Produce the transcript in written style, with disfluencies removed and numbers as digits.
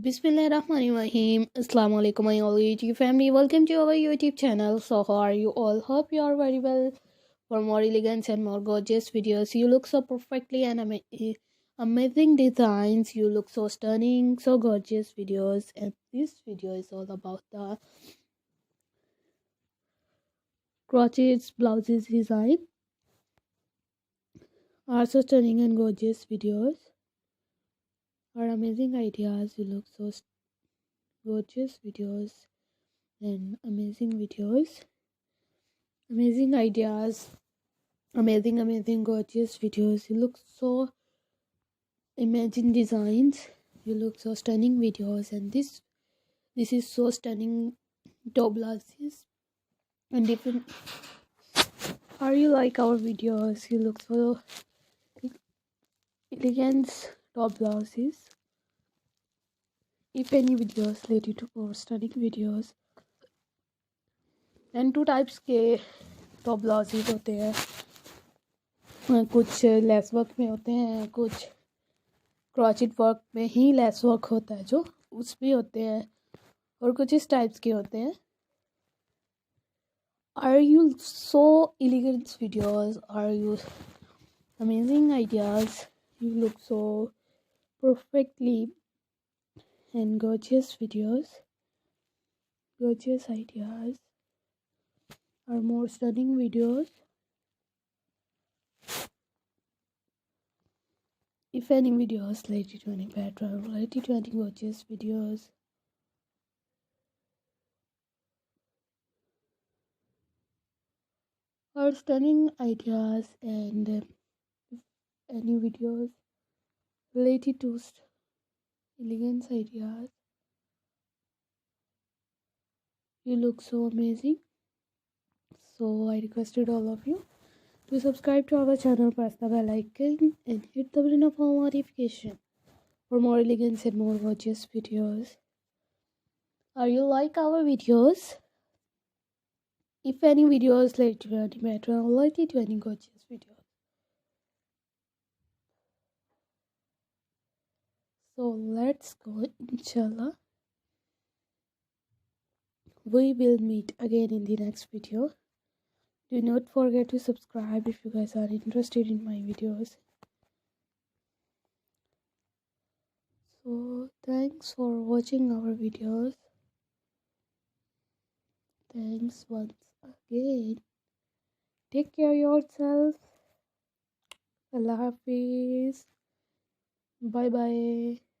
Bismillahirrahmanirrahim. Assalamu alaikum, my all YouTube family. Welcome to our YouTube channel. So, how are you all? Hope you are very well. For more elegant and more gorgeous videos, you look so perfectly and amazing designs. You look so stunning, so gorgeous videos. And this video is all about the crochet blouses design. Are so stunning and gorgeous videos. Are amazing ideas. You look so gorgeous videos and amazing videos. Amazing ideas, amazing gorgeous videos. You look so amazing designs. You look so stunning videos, and this is so stunning top blouses and different. Are you like our videos? You look so elegant top blouses. If any videos related to our stunning videos, and two types के top blouses होते हैं, कुछ lace work में होते हैं, कुछ crochet work में ही lace work होता है जो उसमें होते हैं, और कुछ इस टाइप्स के होते हैं. Are you so elegant videos? Are you amazing ideas? You look so perfectly and gorgeous videos, gorgeous ideas, are more stunning videos. If any videos related to any pattern, related to any gorgeous videos, or stunning ideas, and any videos related to elegance ideas, you look so amazing. So I requested all of you to subscribe to our channel, press the bell icon and hit the button of all notification for more elegance and more gorgeous videos. Are you like our videos? If any videos related to any matter or related to any gorgeous videos, so let's go, inshallah. We will meet again in the next video. Do not forget to subscribe if you guys are interested in my videos. So thanks for watching our videos. Thanks once again. Take care of yourself. Allah Hafiz. Bye bye.